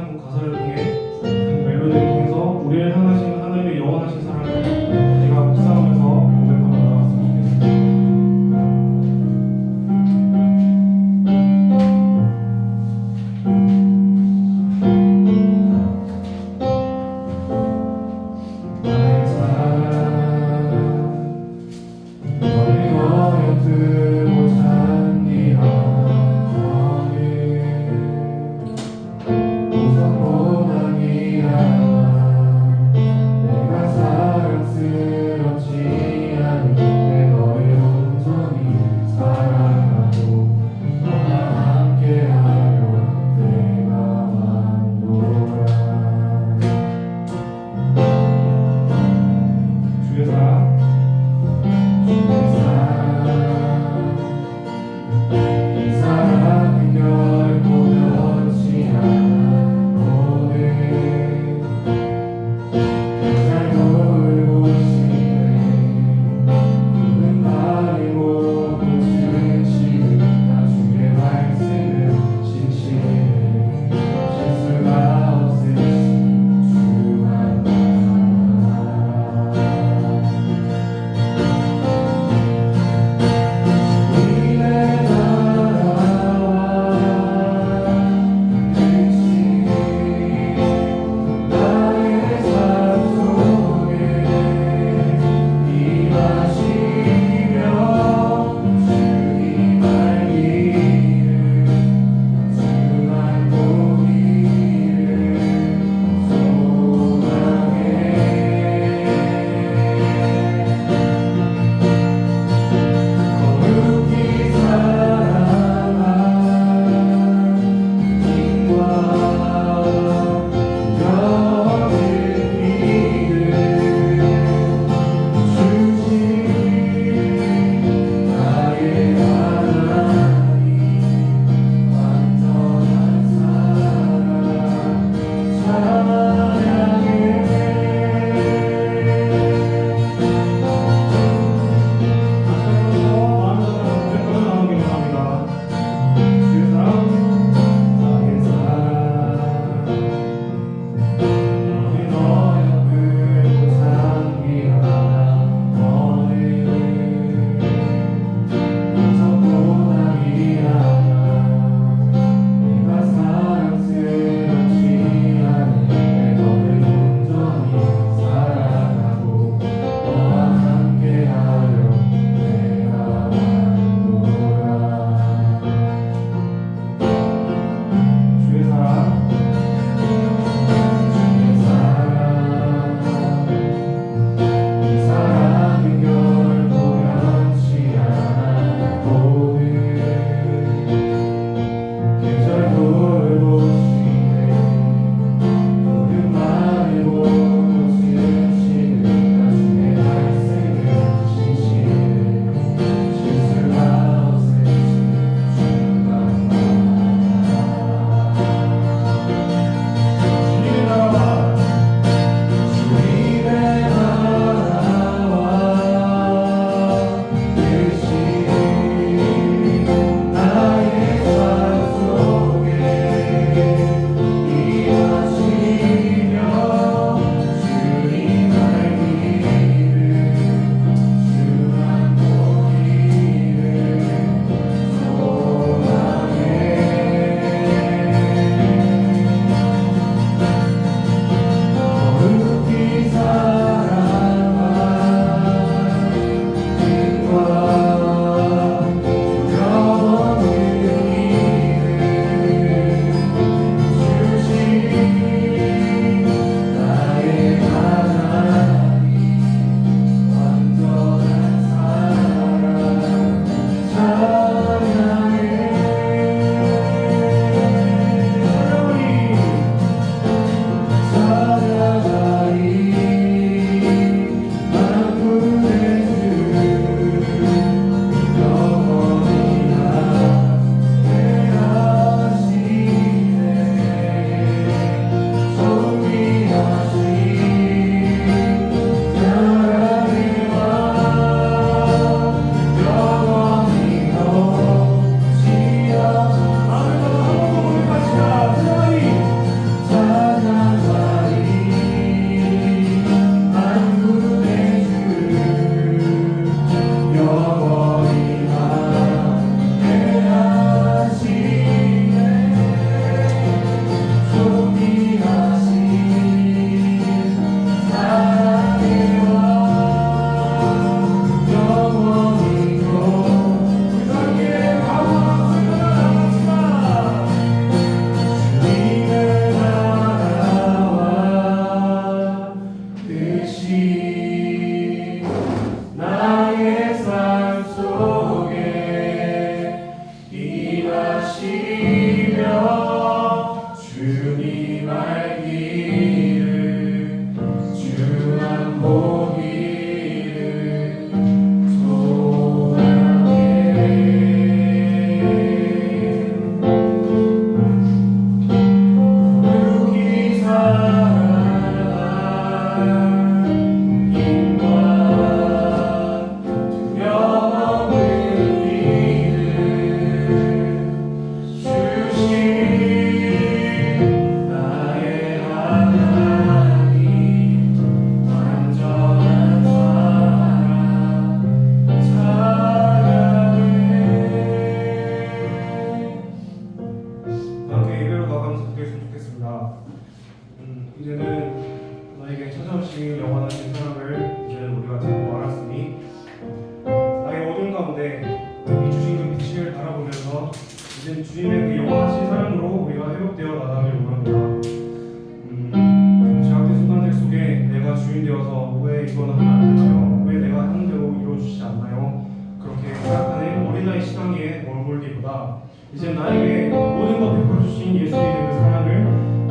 찬양 가사를 통해 그 멜로디를 통해서 우리를 향하신 하나님의 영원하신 사랑을 우리가 묵상하면서 고백하며 나아갔으면 좋겠습니다. 나의 사랑 너의 어여트 못한 이 하늘이 우선보다 이제는 나에게 찾아오신 영원하신 사랑을 이제 우리가 듣고 알았으니 나의 어둠 가운데 이 주신 그 빛을 바라보면서 이제 주님의 그 영원하신 사랑으로 우리가 회복되어 나가길 원합니다. 제약된 순간들 속에 내가 주인 되어서 왜 이거는 하면 안 되나요? 왜 내가 하는 대로 이루어주지 않나요? 그렇게 생각하는 어린아이 시간에 머물기보다 이제 나에게 모든 것 베풀어주신 예수님의 그 사랑을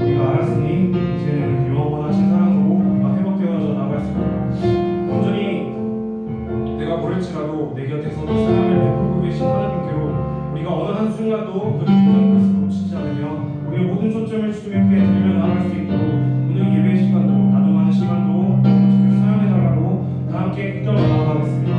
우리가 알았으니 이제는 그 영원하신 사랑으로 우리가 회복되어져 나갈 수 있고 온전히 내가 모를지라도 내 곁에서 그 사랑을 베풀고 계신 하나님께로 우리가 어느 한순간도 그 긍정의 것을 놓치지 않으며 우리의 모든 초점을 주님께 드리며 나아갈 수 있도록 오늘 예배 시간도 나눔하는 시간도 계속 사용해달라고 다 함께 붙들어 나아가겠습니다.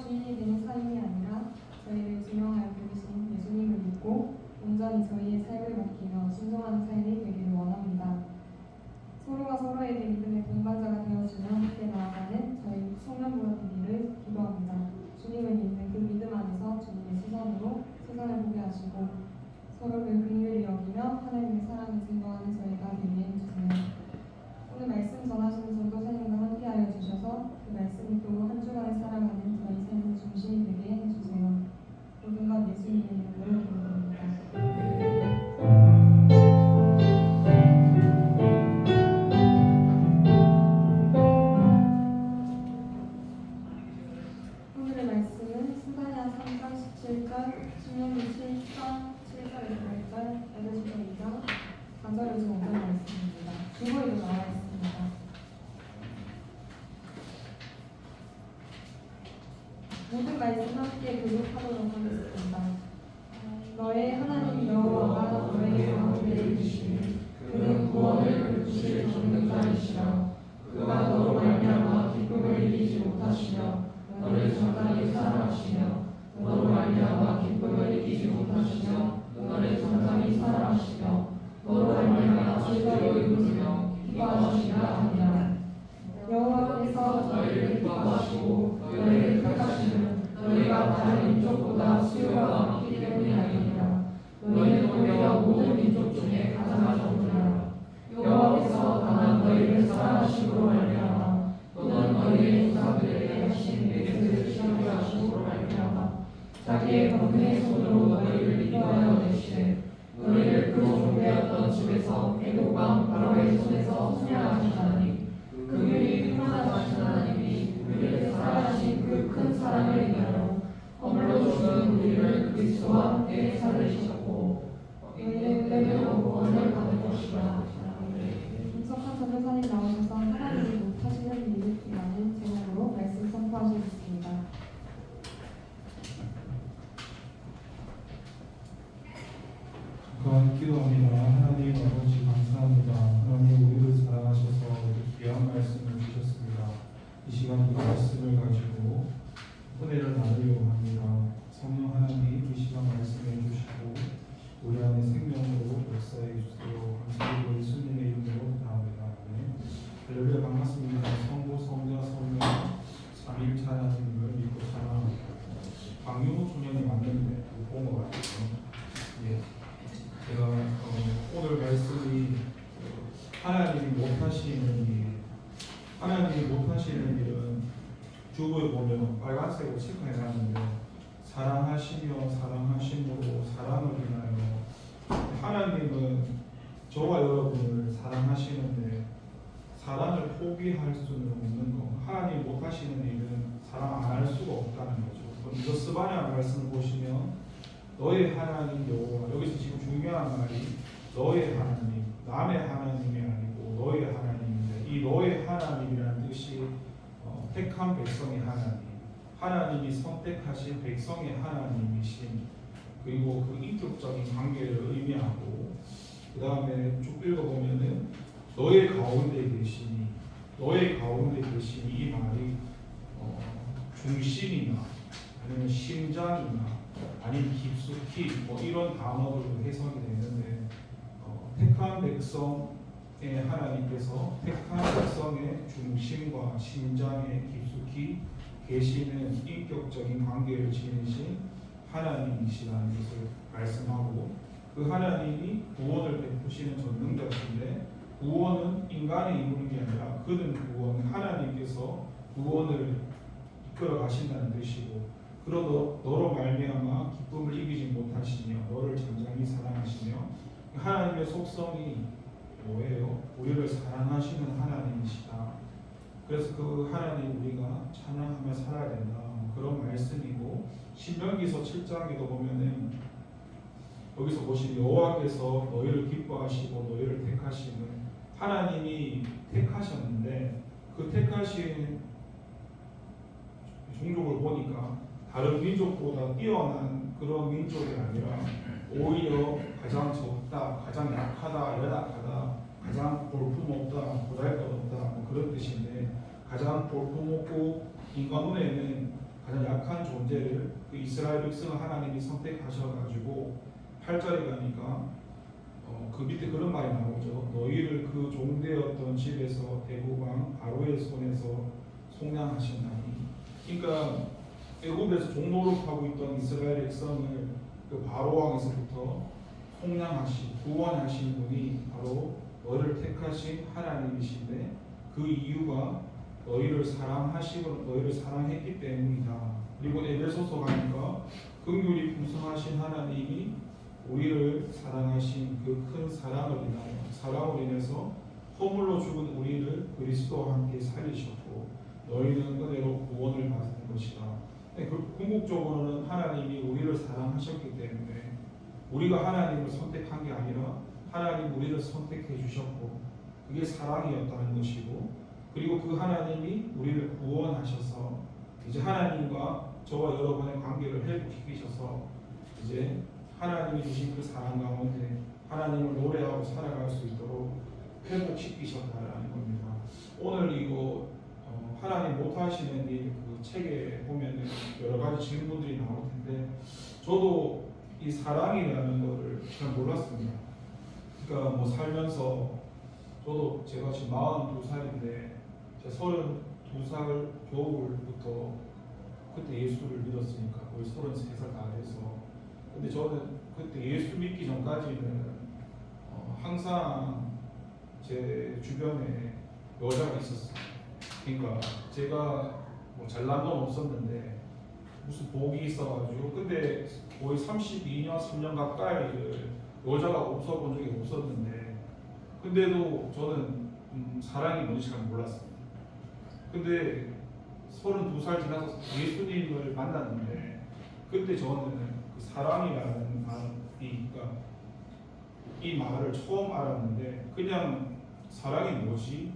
주인이 되는 삶이 아니라 저희를 증명하여 부르신 예수님을 믿고 온전히 저희의 삶을 맡기며 순종하는 삶이 되기를 원합니다. 서로가 서로에게 믿음의 동반자가 되어주며 함께 나아가는 저희 청년부가 되기를 기도합니다. 주님을 믿는 그 믿음 안에서 주님의 시선으로 세상을 보게 하시고 서로를 긍휼히 여기며 하나님의 사랑을 증거하는 저희가 되게 해주세요. 오늘 말씀 전하시는 전도사님과 함께하여 주셔서 그 말씀이 또 한 주간을 살아가는 저희 삶의 중심이 되게 해주세요. 모든 것 예수님의 이름으로 기도드립니다. 오늘의 말씀은 스가랴 3장 17절, 신명기 7장 7절에서 8절, 에베소서 2장 4절에서 5절 말씀입니다. 중국어로 나와 있습니다. 모든 말씀 함께 교독하도록 하겠습니다. 너의 하나님 여호와가 너의 가운데 계시니 그는 구원을 베푸실 전능자이시라. 그가 너로 말미암아 기쁨을 이기지 못하시며 너를 잠잠히 사랑하시며 너로 말미암아 기쁨을 이기지 못하시며 너를 잠잠히 사랑하시며 너로 말미암아 즐거이 웃으며 기뻐하시리라 하니라. 여호와께서 너희를 기뻐하시고 너희를 택하시는 너희가 다른 민족보다 수요가 많기 때문이 아니니라. 너희는 오히려 모든 민족 중에 가장 적으리라. 여호와께서 다만 너희를 사랑하심으로 말미암아 또는 너희의 조상들에게 하신 맹세를 지키게 하심으로 말미암아 자기의 권능의 손으로 너희를 인도하여 내시되 너희를 그 종되었던 집에서 애국 왕 바로의 손에서 순양하셨나니 긍휼이 풍성하신 하나님이 우리를 사랑하신 그 큰 사랑을 인하여 허물로 죽은 우리를 그리스도와 함께 살리셨고 이는 은혜로 구원을 받을 것이라. 김석환 전도사님 나오셔서 하나님이 못하시는 일을 일으키라는 제목으로 말씀 선포하시겠습니다. 기도합니다. 하나님 아버지 감사합니다. 하나님 우리를 사랑하셔서 우리 귀한 말씀을 주셨습니다. 이 시간 이 말씀을 가지고 은혜를 나누려고 합니다. 성령 하나님 이 시간 말씀해 주시고 우리 안에 생명으로 역사해 주세요. 감사드리고 예수님의 이름으로 기도합니다. 할렐루야. 반갑습니다. 성부 성자 성령 삼일차 하나님을 믿고 사랑합니다. 박윤호 소년이 왔는데 못 본 것 같아요. 예. 제가 오늘 말씀이 하나님이 못하시는 일, 하나님이 못하시는 일은 주부에 보면 빨간색으로 체크해놨는데 사랑하시며 사랑하심으로 사랑을 인하여 하나님은 저와 여러분을 사랑하시는데 사랑을 포기할 수는 없는 거. 하나님 못하시는 일은 사랑 안 할 수가 없다는 거죠. 이거 스바냐 말씀을 보시면 너의 하나님 여호와, 여기서 지금 중요한 말이 너의 하나님, 남의 하나님이 아니고 너의 하나님인데 이 너의 하나님이라는 뜻이 택한 백성의 하나님, 하나님이 선택하신 백성의 하나님이신, 그리고 그 인격적인 관계를 의미하고 그 다음에 쭉 읽어보면은 너의 가운데 계시니, 너의 가운데 계시니 이 말이 중심이나 아니면 심장이나 아니면 깊숙이 뭐 이런 단어들로 해석이 되는데 택한 백성의 하나님께서 택한 백성의 중심과 심장에 깊숙이 계시는 인격적인 관계를 지니신 하나님이시라는 것을 말씀하고 그 하나님이 구원을 베푸시는 전능자신데 구원은 인간이 이루는 게 아니라 그는 구원, 하나님께서 구원을 이끌어 가신다는 뜻이고 그러도 너로 말미암아 기쁨을 이기지 못하시며 너를 잠잠히 사랑하시며 하나님의 속성이 뭐예요? 우리를 사랑하시는 하나님이시다. 그래서 그 하나님 우리가 찬양하며 살아야 된다. 그런 말씀이고 신명기서 7장에도 보면은 여기서 보시면 여호와께서 너희를 기뻐하시고 너희를 택하시는 하나님이 택하셨는데 그 택하신 종족을 보니까 다른 민족보다 뛰어난 그런 민족이 아니라 오히려 가장 적다, 가장 약하다, 연약하다, 가장 볼품없다, 보잘것없다 뭐 그런 뜻인데 가장 볼품없고 인간 눈에는 가장 약한 존재를 그 이스라엘 백성을 하나님이 선택하셔가지고 8절에 가니까 그 밑에 그런 말이 나오죠. 너희를 그 종되었던 집에서 대국왕 바로의 손에서 속량하신다니. 그러니까 애굽에서 종노릇하고 있던 이스라엘 백성을 그 바로 왕에서부터 속량하시 구원하신 분이 바로 너희를 택하신 하나님이신데 그 이유가 너희를 사랑하시고 너희를 사랑했기 때문이다. 그리고 에베소서 가니까 긍휼이 풍성하신 하나님이 우리를 사랑하신 그 큰 사랑을 인해서 허물로 죽은 우리를 그리스도와 함께 살리셨고 너희는 은혜로 구원을 받은 것이다. 궁극적으로는 하나님이 우리를 사랑하셨기 때문에 우리가 하나님을 선택한 게 아니라 하나님 우리를 선택해 주셨고 그게 사랑이었다는 것이고 그리고 그 하나님이 우리를 구원하셔서 이제 하나님과 저와 여러분의 관계를 회복시키셔서 이제 하나님이 주신 그 사랑 가운데 하나님을 노래하고 살아갈 수 있도록 회복시키셨다라는 겁니다. 오늘 이거 하나님 못하시는 일 그 책에 보면은 여러 가지 질문들이 나올 텐데 저도 이 사랑이라는 거를 잘 몰랐습니다. 그러니까 뭐 살면서 저도 제가 지금 42살인데 제가 32살 겨울부터 그때 예수를 믿었으니까 거의 33살 다 돼서 근데 저는 그때 예수 믿기 전까지는 항상 제 주변에 여자가 있었어요. 그러니까 제가 뭐 잘난 건 없었는데 무슨 복이 있어가지고 근데 거의 32년, 3년 가까이를 여자가 없어본 적이 없었는데 근데도 저는 사랑이 뭔지 잘 몰랐습니다. 근데 32살 지나서 예수님을 만났는데 그때 저는 그 사랑이라는 그러니까 이 말을 처음 알았는데 그냥 사랑이 뭐지?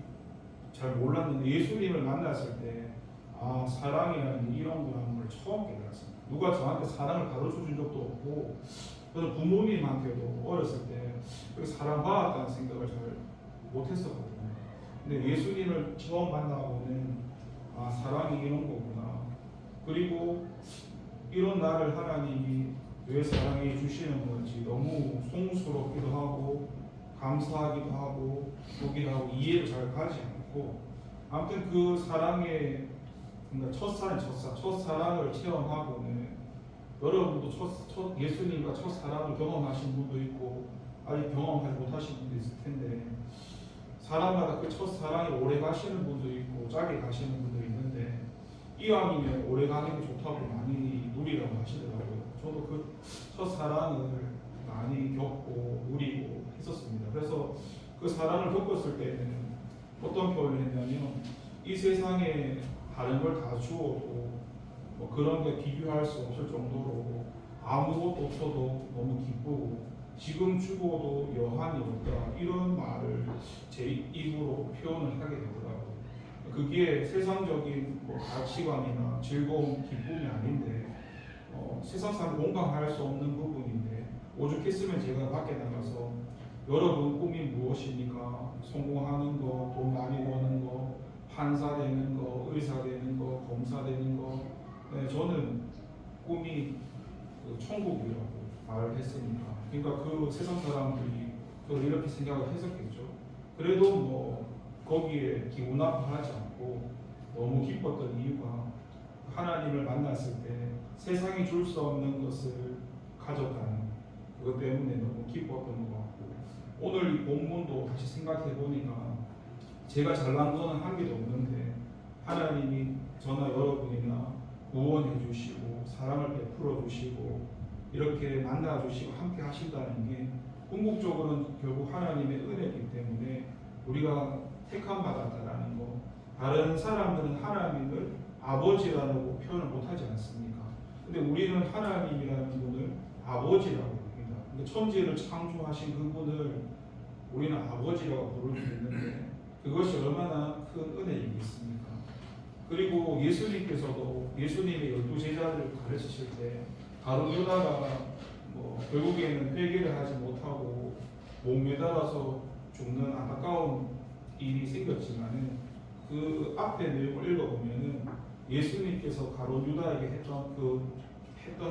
잘 몰랐는데 예수님을 만났을 때 아 사랑이라는 게 이런구나는 걸 처음 깨달았습니다. 누가 저한테 사랑을 가르쳐준 적도 없고 저는 부모님한테도 어렸을 때 사랑받았다는 생각을 잘 못했었거든요. 근데 예수님을 처음 만나고는 아 사랑이 이런 거구나. 그리고 이런 나를 하나님이 왜 사랑해 주시는 건지 너무 송구스럽기도 하고 감사하기도 하고 보기도 하고 이해를 잘 가지 않고 아무튼 그 사랑의 그러니까 첫사랑을 체험하고는 여러분도 예수님과 첫사랑을 경험하신 분도 있고 아직 경험하지 못하신 분도 있을 텐데 사람마다 그 첫사랑이 오래 가시는 분도 있고 짧게 가시는 분도 있는데 이왕이면 오래 가는 게 좋다고 많이 누리라고 하시더라고요. 저도 그 첫사랑을 많이 겪고 누리고 했었습니다. 그래서 그 사랑을 겪었을 때는 어떤 표현을 했냐면 이 세상에 다른 걸 다 주어도 뭐 그런 게 비교할 수 없을 정도로 아무것도 없어도 너무 기쁘고 지금 죽어도 여한이 없다 이런 말을 제 입으로 표현을 하게 되더라고요. 그게 세상적인 뭐 가치관이나 즐거움, 기쁨이 아닌데 세상 사람 공감할 수 없는 부분인데 오죽했으면 제가 밖에 나가서 여러분 꿈이 무엇입니까? 성공하는 거, 돈 많이 버는 거, 판사 되는 거, 의사 되는 거, 검사 되는 거. 네, 저는 꿈이 천국이라고 말을 했으니까. 그러니까 그 세상 사람들이 그걸 이렇게 생각을 했었겠죠. 그래도 뭐 거기에 기분 나빠하지 않고 너무 기뻤던 이유가 하나님을 만났을 때 세상이 줄 수 없는 것을 가졌다는 그것 때문에 너무 기뻤던 것 같고 오늘 이 본문도 다시 생각해 보니까 제가 잘난 거는 한 개도 없는데 하나님이 저나 여러분이나 구원해 주시고 사랑을 베풀어 주시고 이렇게 만나 주시고 함께 하신다는 게 궁극적으로는 결국 하나님의 은혜이기 때문에 우리가 택함 받았다라는 거. 다른 사람들은 하나님을 아버지라고 표현을 못하지 않습니까? 근데 우리는 하나님이라는 분을 아버지라고 합니다. 근데 천지를 창조하신 그분을 우리는 아버지라고 부를 수 있는데 그것이 얼마나 큰 은혜이겠습니까? 그리고 예수님께서도 예수님의 12제자를 가르치실 때 가룟 유다가 뭐 결국에는 회개를 하지 못하고 목매달아서 죽는 안타까운 일이 생겼지만은 그 앞에 내용을 읽어보면은 예수님께서 예수님께서 가룟 유다에게 했던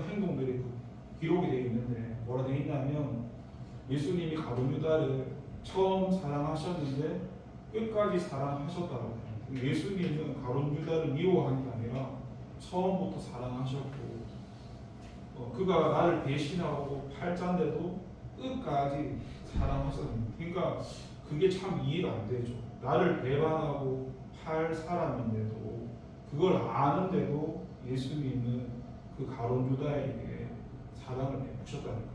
행동들이 기록이 되어 있는데 뭐라 되어 있냐면 예수님이 가룟 유다를 처음 사랑하셨는데 끝까지 사랑하셨다고 해요. 예수님은 가룟 유다를 미워한 게 아니라 처음부터 사랑하셨고 그가 나를 배신하고 팔자인데도 끝까지 사랑하셨습니다. 그러니까 그게 참 이해가 안 되죠. 나를 배반하고 팔 사람인데도 그걸 아는데도 예수님은 그 가룟 유다에게 사랑을 베푸셨다는 거예요.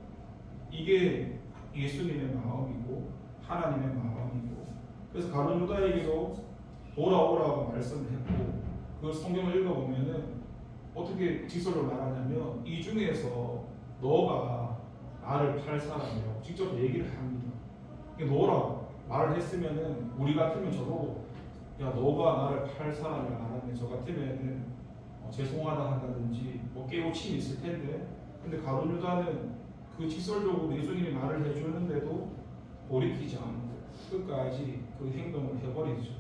이게 예수님의 마음이고 하나님의 마음이고 그래서 가룟 유다에게도 돌아오라고 말씀을 했고 그 성경을 읽어보면은 어떻게 직설로 말하냐면 이 중에서 너가 나를 팔 사람이라고 직접 얘기를 합니다. 너라고 말을 했으면은 우리 같으면 저보고 야 너가 나를 팔 사람이라 말하면 저 같으면은 죄송하다 한다든지 뭐 깨우침이 있을 텐데 근데 가룟 유다는 그 직설적으로 예수님이 말을 해주는데도 돌이키지 않고 끝까지 그 행동을 해버리죠.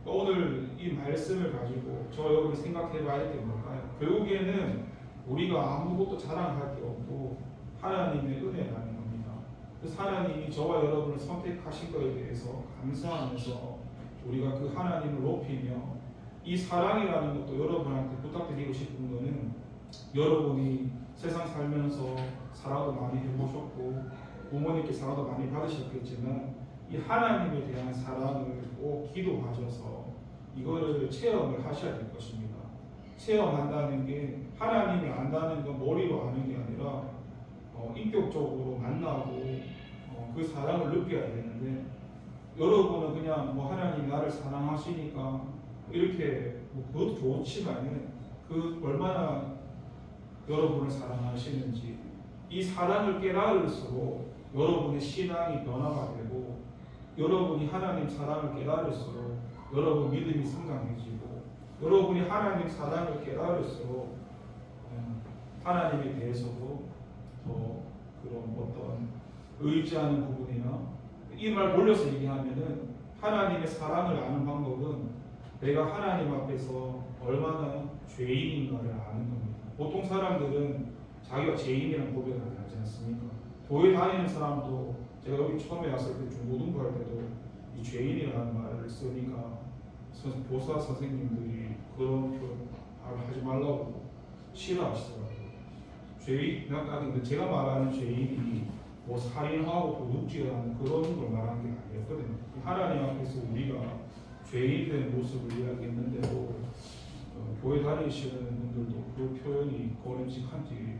오늘 이 말씀을 가지고 저 여러분이 생각해 봐야 될 게 뭘까요? 결국에는 우리가 아무것도 자랑할 게 없고 하나님의 은혜라는 겁니다. 그래서 하나님이 저와 여러분을 선택하신 것에 대해서 감사하면서 우리가 그 하나님을 높이며 이 사랑이라는 것도 여러분한테 부탁드리고 싶은 거는 여러분이 세상 살면서 사랑도 많이 해보셨고 부모님께 사랑도 많이 받으셨겠지만 이 하나님에 대한 사랑을 꼭 기도하셔서 이거를 체험을 하셔야 될 것입니다. 체험한다는 게 하나님을 안다는 건 머리로 아는 게 아니라 인격적으로 만나고 그 사랑을 느껴야 되는데 여러분은 그냥 뭐 하나님이 나를 사랑하시니까 이렇게 뭐 그것도 좋지만은 그 얼마나 여러분을 사랑하시는지 이 사랑을 깨달을수록 여러분의 신앙이 변화가 되고 여러분이 하나님 사랑을 깨달을수록 여러분 믿음이 성장해지고 여러분이 하나님 사랑을 깨달을수록 하나님에 대해서도 더 그런 어떤 의지하는 부분이나 이 말 돌려서 얘기하면은 하나님의 사랑을 아는 방법은 내가 하나님 앞에서 얼마나 죄인인가를 아는 겁니다. 보통 사람들은 자기가 죄인이라는 고백을 하지 않습니까? 교회 다니는 사람도 제가 여기 처음에 왔을 때 중고등부 할 때도 이 죄인이라는 말을 쓰니까 교사 선생님들이 그런 말을 하지 말라고 싫어하시더라고요. 죄인, 제가 말하는 죄인이 뭐 살인하고 도둑질하는 그런 걸 말하는 게 아니었거든요. 하나님 앞에서 우리가 죄인된 모습을 이야기했는데도 교회 다니시는 분들도 그 표현이 고lem직한지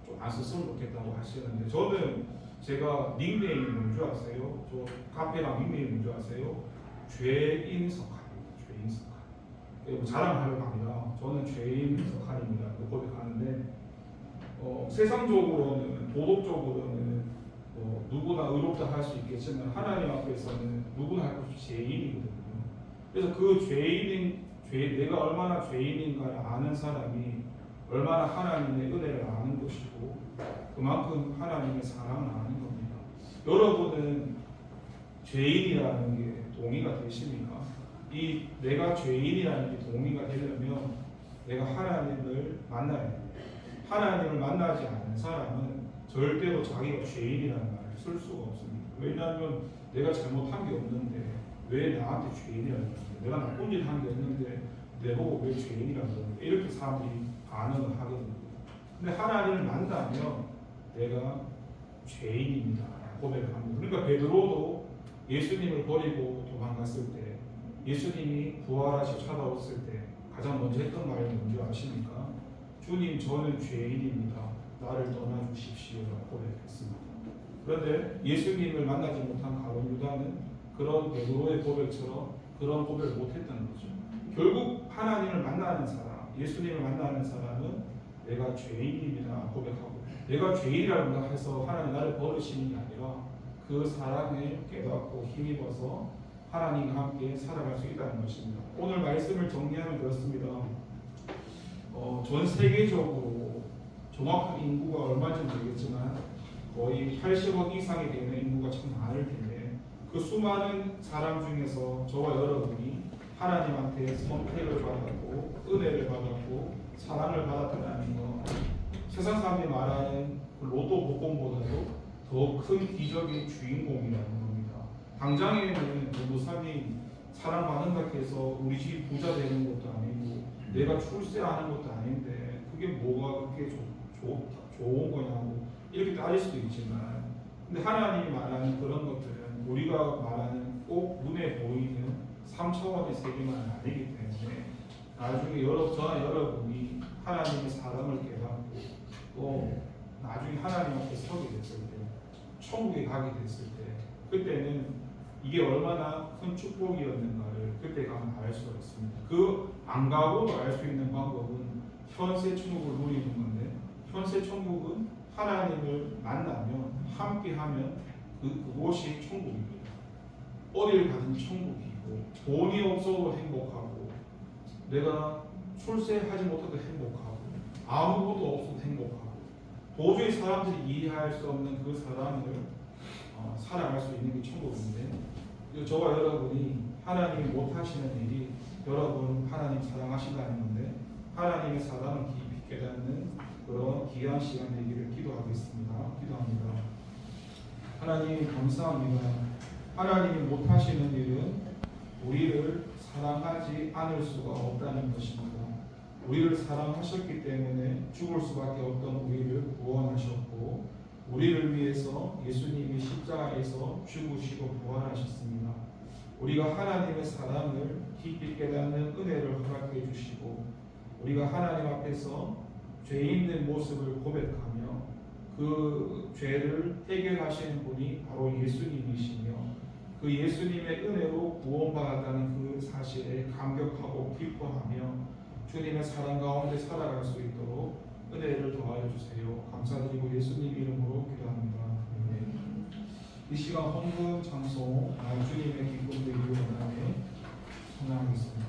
좀 안 썼으면 좋겠다고 하시는데 저는 제가 닉네임이 뭔지 아세요? 저 카페랑 닉네임이 뭔지 아세요? 죄인 석한입니다. 죄인 석한. 자랑하려고 합니다. 저는 죄인 석한입니다. 고백하는데 세상적으로는 도덕적으로는 누구나 의롭다 할 수 있겠지만 하나님 앞에서는 누구나 할 수 없이 죄인이거든요. 그래서 그 내가 얼마나 죄인인가를 아는 사람이 얼마나 하나님의 은혜를 아는 것이고 그만큼 하나님의 사랑을 아는 겁니다. 여러분은 죄인이라는 게 동의가 되십니까? 이 내가 죄인이라는 게 동의가 되려면 내가 하나님을 만나야 돼요. 하나님을 만나지 않는 사람은 절대로 자기가 죄인이라는 말을 쓸 수가 없습니다. 왜냐하면 내가 잘못한 게 없는데 왜 나한테 죄인이라는 거야? 내가 나쁜 일 한 게 없는데 내보고 왜 죄인이라는 거야? 이렇게 사람들이 반응을 하거든요. 근데 하나님을 만나면 내가 죄인입니다 고백을 합니다. 그러니까 베드로도 예수님을 버리고 도망갔을 때 예수님이 부활하셔 찾아왔을 때 가장 먼저 했던 말이 뭔지 아십니까? 주님 저는 죄인입니다. 나를 떠나주십시오라고 고백했습니다. 그런데 예수님을 만나지 못한 가룟 유다는 그런 베드로의 고백처럼 그런 고백을 못했다는 거죠. 결국 하나님을 만나는 사람, 예수님을 만나는 사람은 내가 죄인입니다 고백하고 내가 죄인이라고 해서 하나님 나를 버리시는 게 아니라 그 사랑에 깨닫고 힘입어서 하나님과 함께 살아갈 수 있다는 것입니다. 오늘 말씀을 정리하면 그렇습니다. 전 세계적으로 정확한 인구가 얼마인지 모르겠지만 거의 80억 이상이 되는 인구가 참 많을 텐데 그 수많은 사람 중에서 저와 여러분이 하나님한테 선택을 받았고 은혜를 받았고 사랑을 받았다는 거, 세상 사람이 말하는 그 로또 복권보다도 더 큰 기적의 주인공이라는 겁니다. 당장에는 전도사님 사랑받는다고 해서 우리 집 부자 되는 것도 아니고 내가 출세하는 것도 아닌데 그게 뭐가 그렇게 좋은 거냐고 이렇게 따질 수도 있지만, 근데 하나님이 말하는 그런 것들은 우리가 말하는 꼭 눈에 보이는 3차원의 세계만은 아니기 때문에 나중에 저와 여러분이 하나님의 사랑을 깨닫고 또 나중에 하나님 앞에 서게 됐을 때, 천국에 가게 됐을 때, 그때는 이게 얼마나 큰 축복이었는가를 그때 가면 알 수가 있습니다. 그 안 가고도 알 수 있는 방법은 현세 천국을 누리는 건데, 현세 천국은 하나님을 만나면 함께하면 그곳이 천국입니다. 어딜 가든 천국이고, 돈이 없어도 행복하고, 내가 출세하지 못해도 행복하고, 아무것도 없어도 행복하고, 도저히 사람들이 이해할 수 없는 그 사랑을 살아갈 수 있는 게 천국인데, 저와 여러분이 하나님이 못하시는 일이 여러분 하나님 사랑하신다는 건데, 하나님의 사랑을 깊이 깨닫는 그런 귀한 시간 되기를 기도하겠습니다. 기도합니다. 하나님 감사합니다. 하나님이 못하시는 일은 우리를 사랑하지 않을 수가 없다는 것입니다. 우리를 사랑하셨기 때문에 죽을 수밖에 없던 우리를 구원하셨고, 우리를 위해서 예수님이 십자가에서 죽으시고 부활하셨습니다. 우리가 하나님의 사랑을 깊이 깨닫는 은혜를 허락해 주시고, 우리가 하나님 앞에서 죄인된 모습을 고백하며 그 죄를 해결하시는 분이 바로 예수님이시며, 그 예수님의 은혜로 구원받았다는 그 사실에 감격하고 기뻐하며 주님의 사랑 가운데 살아갈 수 있도록 은혜를 더하여 주세요. 감사드리고 예수님 이름으로 기도합니다. 이 시간 헌금 장소 주님의 기쁨 되기를 원하며 선언하겠습니다.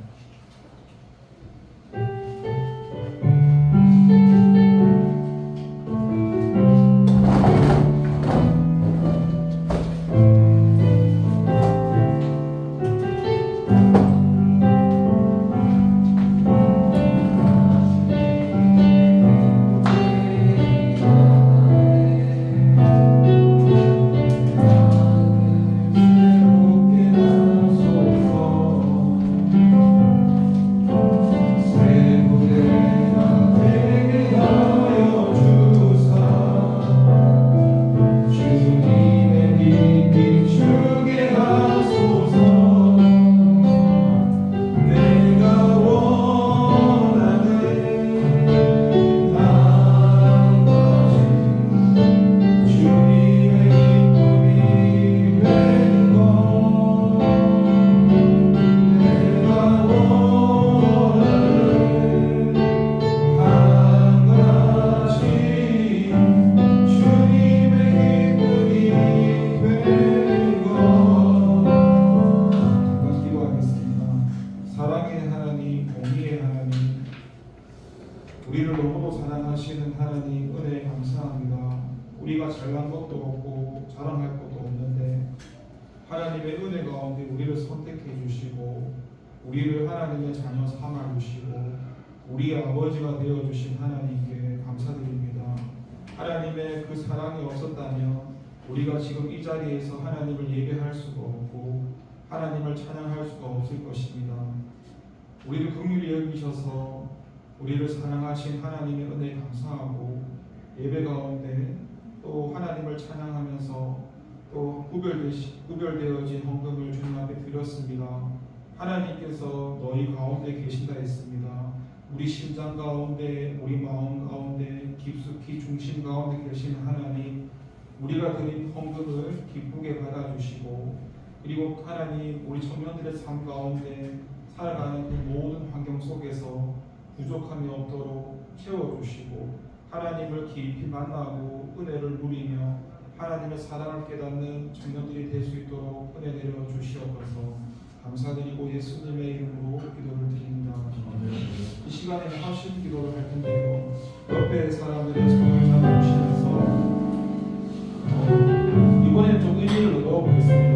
우리를 너무도 사랑하시는 하나님 은혜에 감사합니다. 우리가 잘난 것도 없고 자랑할 것도 없는데 하나님의 은혜 가운데 우리를 선택해 주시고 우리를 하나님의 자녀 삼아 주시고 우리의 아버지가 되어 주신 하나님께 감사드립니다. 하나님의 그 사랑이 없었다면 우리가 지금 이 자리에서 하나님을 예배할 수가 없고 하나님을 찬양할 수가 없을 것입니다. 우리를 긍휼히 여기셔서 우리를 사랑하신 하나님의 은혜에 감사하고 예배 가운데 또 하나님을 찬양하면서 또 구별되어진 헌금을 주님 앞에 드렸습니다. 하나님께서 너희 가운데 계신다 했습니다. 우리 심장 가운데 우리 마음 가운데 깊숙이 중심 가운데 계신 하나님, 우리가 드린 헌금을 기쁘게 받아주시고 그리고 하나님 우리 청년들의 삶 가운데 살아가는 그 모든 환경 속에서 부족함이 없도록 채워주시고 하나님을 깊이 만나고 은혜를 누리며 하나님의 사랑을 깨닫는 청년들이 될 수 있도록 은혜 내려 주시옵소서. 감사드리고 예수님의 이름으로 기도를 드립니다. 이 시간에는 하신 기도를 할 텐데요. 옆에 사람들의 손을 잡아주시면서 이번엔 좀 의미를 넣어보겠습니다.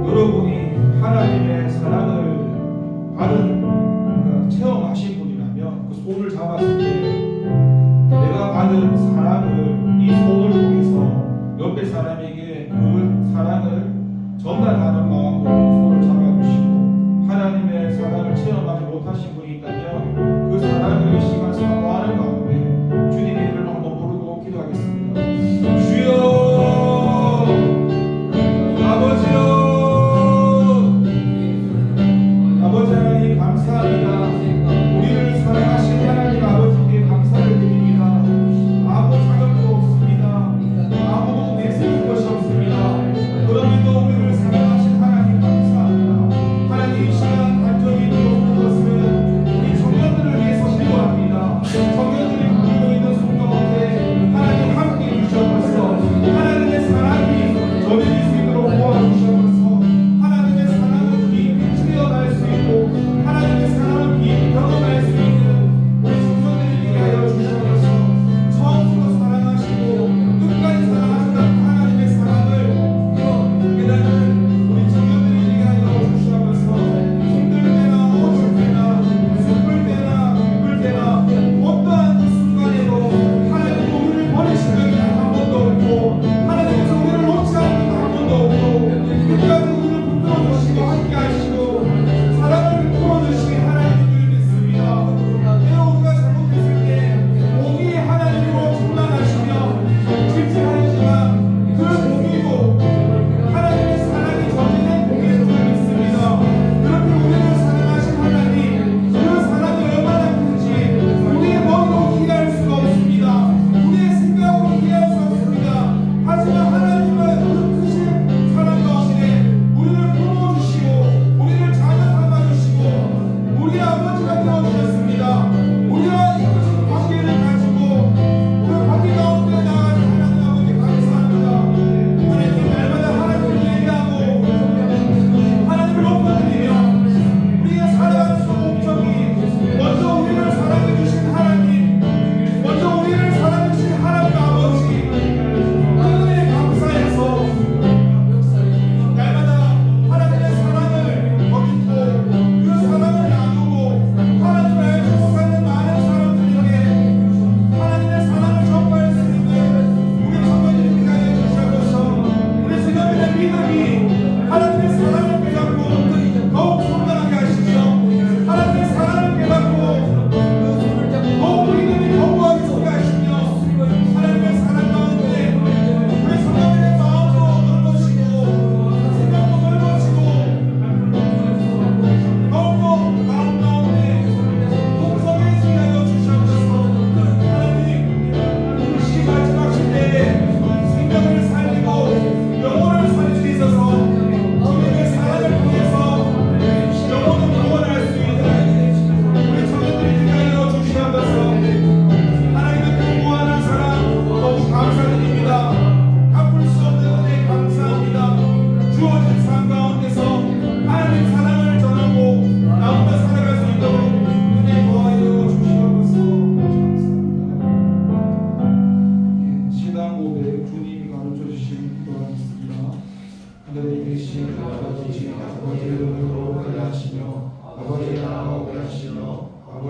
여러분이 하나님의 사랑을 받은 체험하신 분이라면 그 손을 잡아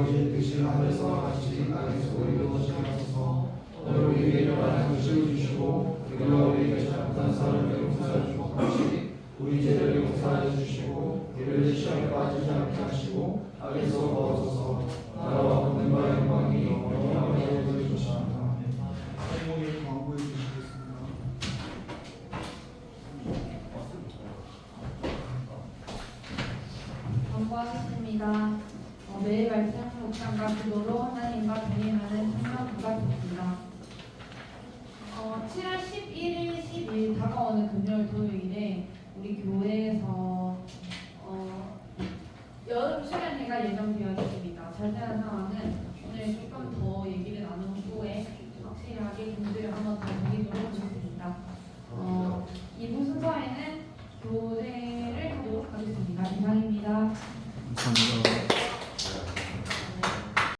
이루어질 뜻이 하늘에서와 같이 땅에서도 이루어지게 하소서. 오늘 우리에게 일어나는 것을 주시고 우리가 우리에게 잘못한 사람에게 용서해 주고 같이 우리 죄를 용서하여 주시고 우리를 시험에 빠지지 않게 하시고 악에서 구하소서. 나라와 권능과 영광이 영원히 아버지께 주시옵소서. 할머니 광고해 주시겠습니다. 광고하겠습니다. 매일 말씀 묵상과 기도로 하나님과 동행하는 청년부가 됩니다. 7월 11일, 12일 다가오는 금요일, 토요일에 우리 교회